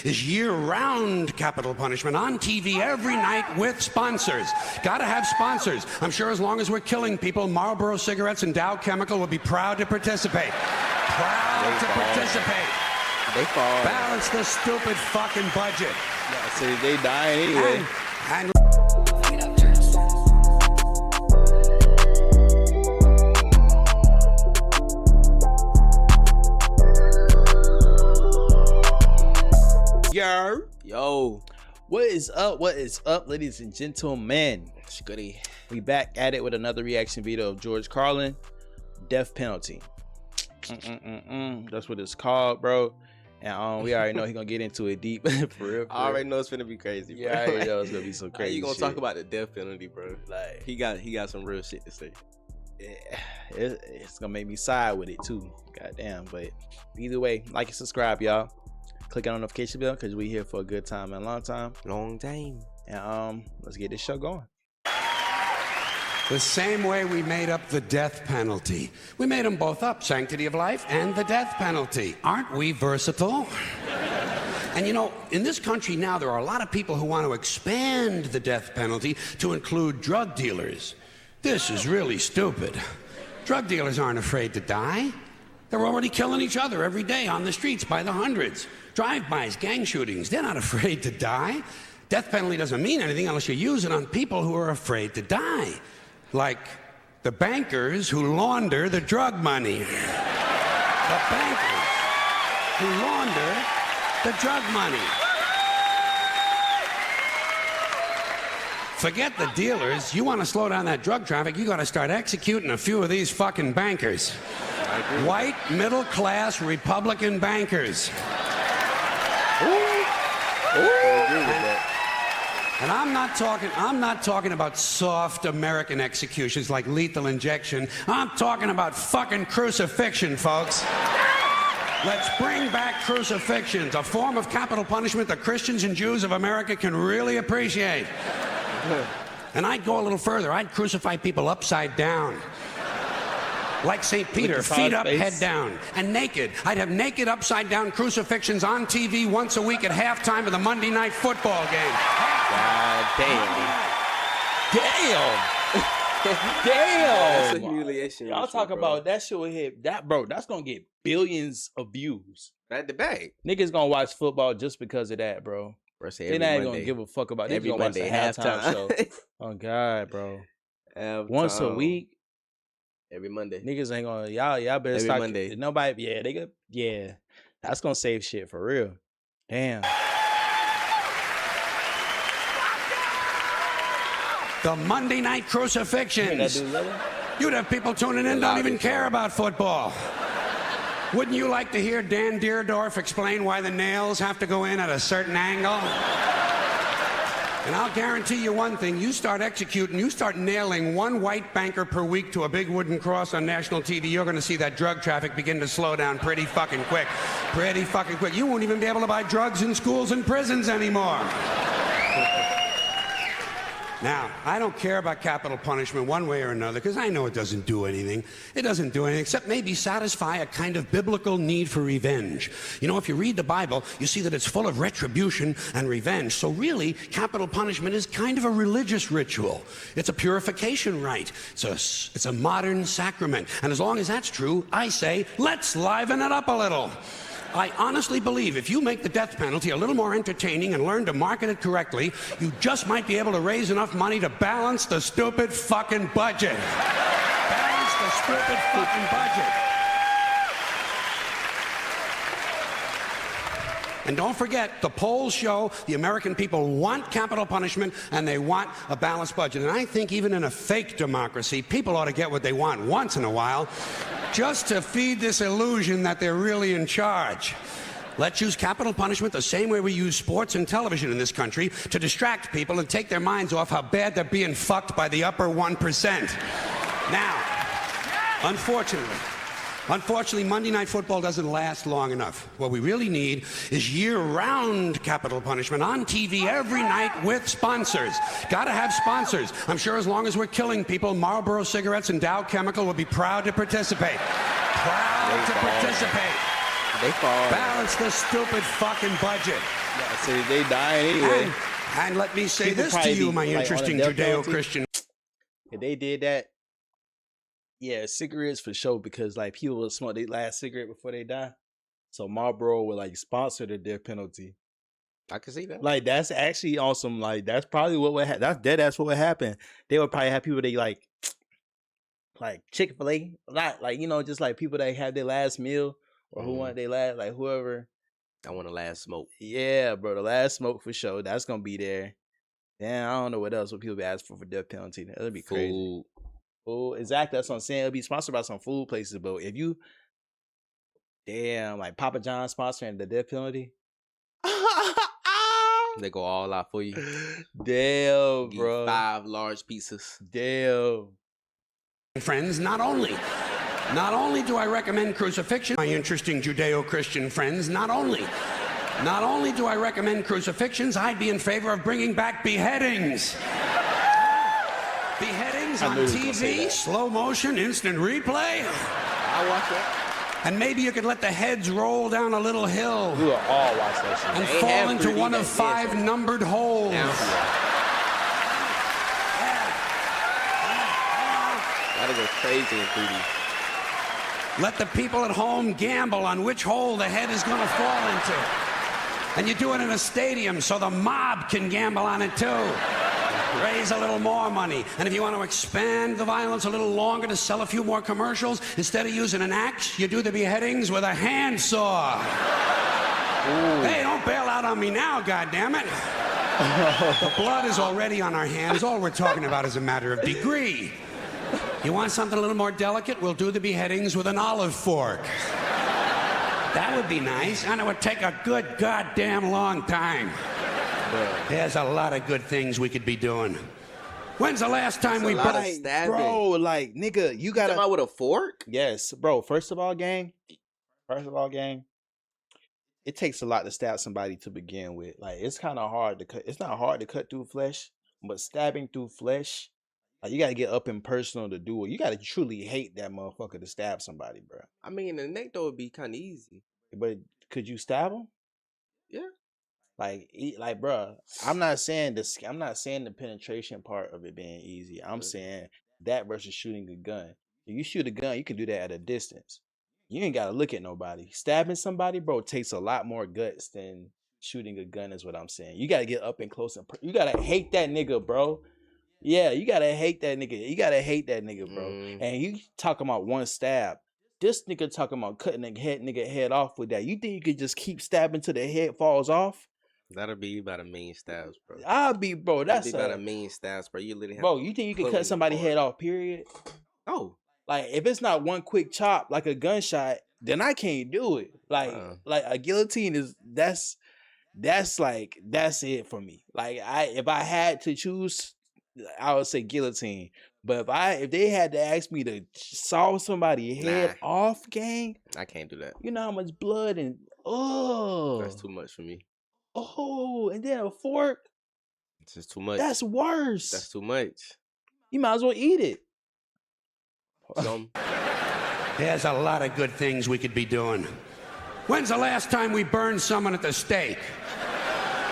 is year-round capital punishment on TV every night with sponsors. Gotta have sponsors. I'm sure as long as we're killing people, Marlboro Cigarettes and Dow Chemical will be proud to participate. Proud to participate. They fall. Balance the stupid fucking budget. Yeah, see, they dying anyway. And Yo, what is up? What is up, ladies and gentlemen? It's goody. We back at it with another reaction video of George Carlin, death penalty. That's what it's called, bro. And we already know he's gonna get into it deep for real. I already know it's gonna be crazy, bro. Yeah, I already know it's gonna be so crazy. You gonna shit. talk about the death penalty, bro? Like he got some real shit to say. Yeah, it's gonna make me side with it too. Goddamn, but either way, like and subscribe, y'all. Click on the notification bell because we here for a good time and a long time. Long time. And let's get this show going. the same way we made up the death penalty. We made them both up, sanctity of life and the death penalty. Aren't we versatile? And you know, in this country now, there are a lot of people who want to expand the death penalty to include drug dealers. This is really stupid. Drug dealers aren't afraid to die. They're already killing each other every day on the streets by the hundreds. Drive-bys, gang shootings, they're not afraid to die. Death penalty doesn't mean anything unless you use it on people who are afraid to die. Like the bankers who launder the drug money. The bankers who launder the drug money. Forget the dealers. You want to slow down that drug traffic, you got to start executing a few of these fucking bankers. White, middle-class Republican bankers. And I'm not talking about soft American executions like lethal injection. I'm talking about fucking crucifixion, folks. Let's bring back crucifixions, a form of capital punishment that Christians and Jews of America can really appreciate. And I'd go a little further. I'd crucify people upside down. Like St. Peter, feet up, head down, and naked. I'd have naked upside-down crucifixions on TV once a week at halftime of the Monday Night Football game. God damn. Damn. That's a humiliation. Y'all talk about that shit will hit that, bro. That's gonna get billions of views. At the back. Niggas gonna watch football just because of that, bro. They're not even gonna give a fuck about it. Every Monday halftime show. Oh God, bro. Once a week. Every Monday. Niggas ain't gonna y'all better every start. Monday. Nobody, that's gonna save shit for real. Damn. The Monday Night Crucifixions. You'd have people tuning in, don't even care about football. Wouldn't you like to hear Dan Deerdorf explain why the nails have to go in at a certain angle? And I'll guarantee you one thing, you start nailing one white banker per week to a big wooden cross on national TV, you're gonna see that drug traffic begin to slow down pretty fucking quick. Pretty fucking quick. You won't even be able to buy drugs in schools and prisons anymore. Now, I don't care about capital punishment one way or another, because I know it doesn't do anything. It doesn't do anything except maybe satisfy a kind of biblical need for revenge. You know, if you read the Bible, you see that it's full of retribution and revenge. So really, capital punishment is kind of a religious ritual. It's a purification rite. It's a modern sacrament. And as long as that's true, I say, let's liven it up a little. I honestly believe if you make the death penalty a little more entertaining and learn to market it correctly, you just might be able to raise enough money to balance the stupid fucking budget. Balance the stupid fucking budget. And don't forget, the polls show the American people want capital punishment and they want a balanced budget. And I think even in a fake democracy, people ought to get what they want once in a while, just to feed this illusion that they're really in charge. Let's use capital punishment the same way we use sports and television in this country to distract people and take their minds off how bad they're being fucked by the upper 1%. Now, Unfortunately, Monday Night Football doesn't last long enough. What we really need is year-round capital punishment on TV every night with sponsors. Gotta have sponsors. I'm sure as long as we're killing people, Marlboro Cigarettes and Dow Chemical will be proud to participate. Proud to participate. They fall. Balance the stupid fucking budget. Yeah, so they dying anyway. And let me say People this to probably you, be, my like, on a interesting death penalty. Judeo-Christian. If they did that, yeah, cigarettes for sure, because like people will smoke their last cigarette before they die. So Marlboro would like sponsor the death penalty. I can see that. Like that's actually awesome. Like that's probably what would happen. That's what would happen. They would probably have people they like Chick-fil-A, not like just like people that have their last meal or who want their last, like whoever. I want a last smoke. Yeah, bro, the last smoke for sure. That's gonna be there. Damn, I don't know what else would people be asking for death penalty. That'd be crazy. Food. Oh, exactly. That's what I'm saying. It'll be sponsored by some food places, but if you, damn, like Papa John sponsoring the death penalty. They go all out for you. Damn, Get bro. 5 large pieces. Damn. Friends, not only do I recommend crucifixion, my interesting Judeo-Christian friends, not only do I recommend crucifixions, I'd be in favor of bringing back beheadings. Beheadings on TV, slow motion, instant replay. I watch that. And maybe you could let the heads roll down a little hill We will all watch that shit. and They fall have into 3D one of back 5 then, so- numbered holes. That'll go crazy in 3D. Let the people at home gamble on which hole the head is going to fall into. And you do it in a stadium so the mob can gamble on it too. Raise a little more money. And if you want to expand the violence a little longer to sell a few more commercials, instead of using an axe, you do the beheadings with a handsaw. Hey, don't bail out on me now, goddammit. The blood is already on our hands. All we're talking about is a matter of degree. You want something a little more delicate? We'll do the beheadings with an olive fork. That would be nice, and it would take a good goddamn long time. There's a lot of good things we could be doing. When's the last time we lot of burned? stabbing. Bro, like, nigga, you gotta. Talking about with a fork? Yes, bro. First of all, gang, it takes a lot to stab somebody to begin with. Like, it's kind of hard to cut. It's not hard to cut through flesh, but stabbing through flesh, like, you gotta get up and personal to do it. You gotta truly hate that motherfucker to stab somebody, bro. I mean, the neck though would be kind of easy. But could you stab him? Yeah. Like, bro, I'm not saying the penetration part of it being easy. I'm saying that versus shooting a gun. If you shoot a gun, you can do that at a distance. You ain't gotta look at nobody. Stabbing somebody, bro, takes a lot more guts than shooting a gun. Is what I'm saying. You gotta get up and close and you gotta hate that nigga, bro. Yeah, you gotta hate that nigga. You gotta hate that nigga, bro. And you talking about one stab. This nigga talking about cutting a nigga head off with that. You think you could just keep stabbing till the head falls off? That'll be about a million stabs, bro. I'll be, bro. That's That'll be about a million stabs, bro. You literally have bro. to You think you can pull cut it somebody's apart. head off? Period. Oh, Like if it's not one quick chop, like a gunshot, then I can't do it. Like a guillotine is that's it for me. Like if I had to choose, I would say guillotine. But if they had to ask me to saw somebody's head off, gang, I can't do that. you know how much blood and That's too much for me. and then a fork. It's just too much. That's worse. That's too much. You might as well eat it. There's a lot of good things we could be doing. When's the last time we burned someone at the stake?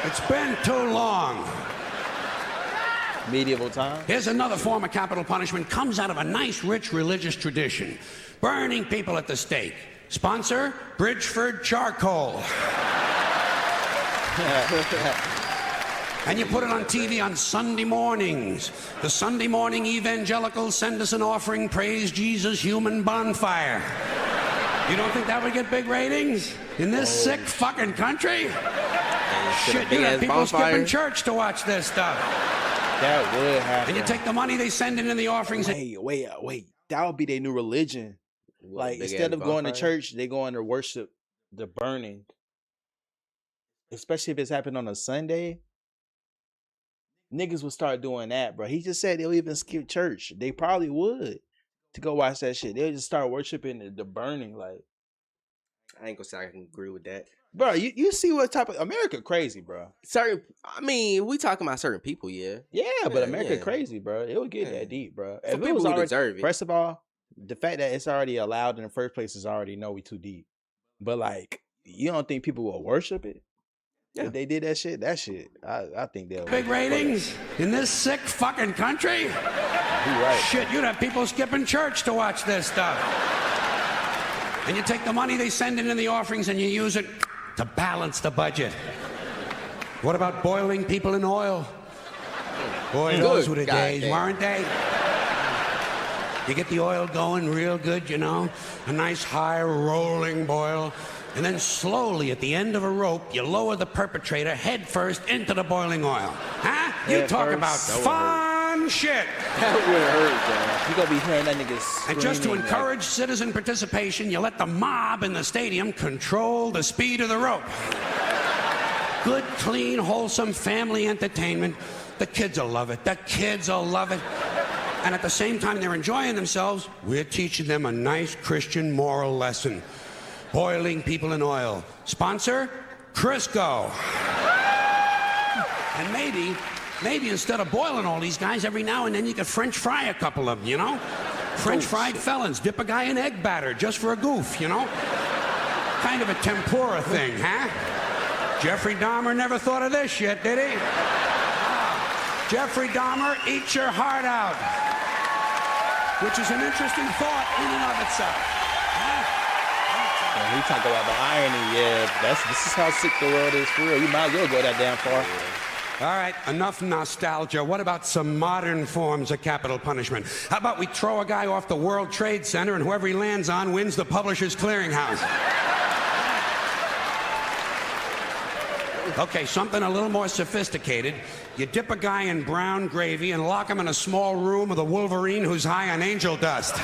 It's been too long. Medieval time. Here's another form of capital punishment. Comes out of a nice, rich religious tradition. Burning people at the stake. Sponsor, Bridgeford Charcoal. And you put it on TV on Sunday mornings. The Sunday morning evangelicals send us an offering, praise Jesus, human bonfire. You don't think that would get big ratings? In this sick fucking country? Shit, you have people skipping church to watch this stuff. That would happen. And you take the money they send in the offerings. Wait. That would be their new religion. Like, instead of going to church, they go in to worship the burning. Especially if it's happened on a Sunday. Niggas would start doing that, bro. He just said they'll even skip church. They probably would to go watch that shit. They'll just start worshiping the burning. Like, I ain't gonna say I can agree with that. bro, you see what type of America crazy, bro. We talking about certain people, yeah. Yeah, but Yeah, America yeah. crazy, bro. It would get that deep, bro. For people who deserve it. First of all, the fact that it's already allowed in the first place is already know we too deep. But like, you don't think people will worship it? Yeah. If they did that shit, I think they'll Big ratings in this sick fucking country? He right. Shit, you'd have people skipping church to watch this stuff. And you take the money they send in the offerings and you use it to balance the budget. What about boiling people in oil? Boy, those were the days, weren't they? You get the oil going real good, you know, a nice high rolling boil, and then slowly at the end of a rope, you lower the perpetrator head first into the boiling oil. Huh? You talk about fun shit. That would hurt, man. You gonna be hearing that nigga screaming. And just to encourage citizen participation, you let the mob in the stadium control the speed of the rope. Good, clean, wholesome family entertainment. The kids will love it. The kids will love it. And at the same time they're enjoying themselves, we're teaching them a nice Christian moral lesson. Boiling people in oil. Sponsor, Crisco. And maybe instead of boiling all these guys, every now and then you could French fry a couple of them, you know? French fried felons, dip a guy in egg batter just for a goof, you know? Kind of a tempura thing, huh? Jeffrey Dahmer never thought of this shit, did he? Jeffrey Dahmer, eat your heart out. Which is an interesting thought in and of itself. When we talk about the irony, this is how sick the world is for real. You might as well go that damn far. All right, enough nostalgia. What about some modern forms of capital punishment? How about we throw a guy off the World Trade Center and whoever he lands on wins the Publishers Clearinghouse? Okay, something a little more sophisticated. You dip a guy in brown gravy and lock him in a small room with a Wolverine who's high on angel dust.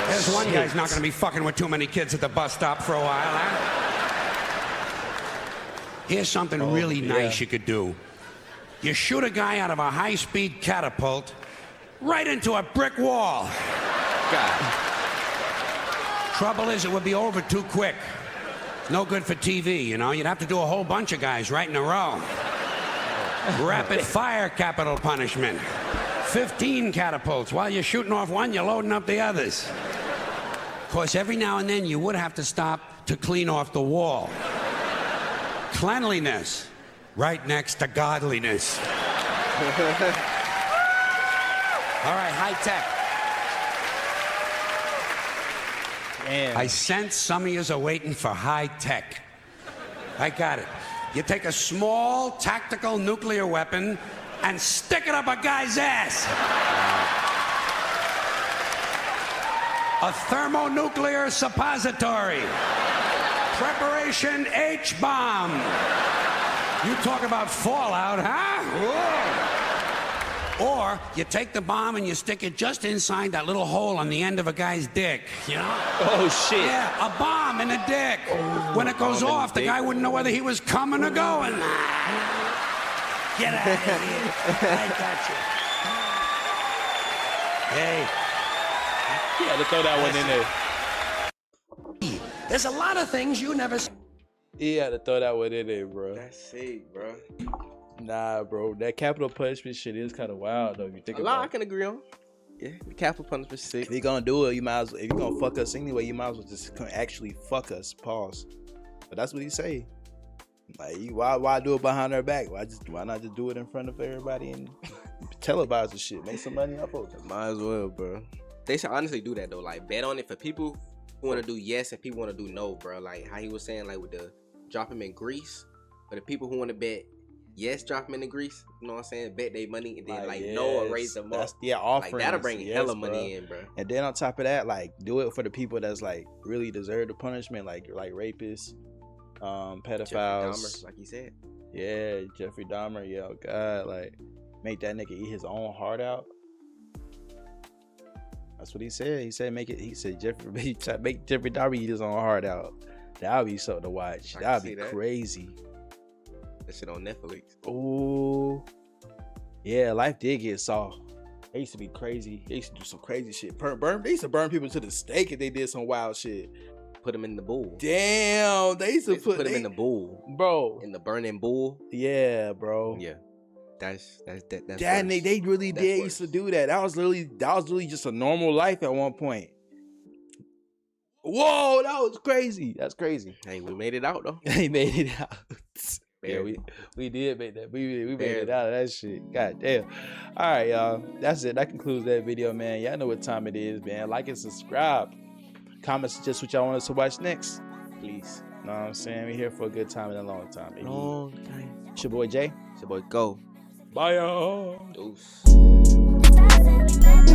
There's one guy's not going to be fucking with too many kids at the bus stop for a while, huh? Here's something really nice you could do. You shoot a guy out of a high-speed catapult right into a brick wall. God. Trouble is, it would be over too quick. No good for TV, you know? You'd have to do a whole bunch of guys right in a row. Rapid fire capital punishment. 15 catapults. While you're shooting off one, you're loading up the others. Of course, every now and then you would have to stop to clean off the wall. Cleanliness, right next to godliness. All right, high tech. Damn. I sense some of yous are waiting for high tech. I got it. You take a small tactical nuclear weapon and stick it up a guy's ass. A thermonuclear suppository. Preparation H-bomb. You talk about fallout, huh? Whoa. Or you take the bomb and you stick it just inside that little hole on the end of a guy's dick, you know? Oh, shit. Yeah, a bomb in the dick. When it goes off, the guy wouldn't know whether he was coming or going. Get out of here. I got you. Hey. You had to throw that one in there. There's a lot of things you never... He had to throw that one in there, bro. That's sick, bro. Nah, bro. That capital punishment shit is kind of wild, though. If you think A lot about I can agree on. Yeah, the capital punishment sick. If you're gonna do it, you might as well. If you're gonna fuck us anyway, you might as well just actually fuck us. Pause. But that's what he say. Like, why do it behind our back? Why not just do it in front of everybody and televise the shit? Make some money off of it. Might as well, bro. They should honestly do that though. Like, bet on it for people who want to do yes and people want to do no, bro. Like how he was saying, like with the drop him in grease. For the people who want to bet yes, drop him in the grease. You know what I'm saying? Bet they money and then yes, no or raise them up. Yeah, offerings. Like that'll bring hella bro. money in, bro. And then on top of that, like do it for the people that's like really deserve the punishment, like rapists, pedophiles, Dahmer, like you said. Yeah, Jeffrey Dahmer. Yeah, oh God, like make that nigga eat his own heart out. That's what he said. He said make Jeffrey Dahmer eat his own heart out. That'll be something to watch. That'll be crazy. That shit on Netflix. Oh, yeah. Life did get soft. They used to be crazy. They used to do some crazy shit. They used to burn people to the stake if they did some wild shit. Put them in the bull. Damn, they used to put them in the bull, bro. In the burning bull. Yeah, bro. Yeah, that's that. They really did used to do that. That was literally just a normal life at one point. Whoa, that was crazy. That's crazy. Hey, we made it out though. He made it out. Yeah, Barely. we did make that. We made it out of that shit. God damn. All right, y'all. That's it. That concludes that video, man. Y'all know what time it is, man. Like and subscribe. Comment suggest what y'all want us to watch next. Please. Know what I'm saying? We're here for a good time and a long time. Baby. Long time. It's your boy Jay. It's your boy Go. Bye, y'all. Deuce. That's how we met.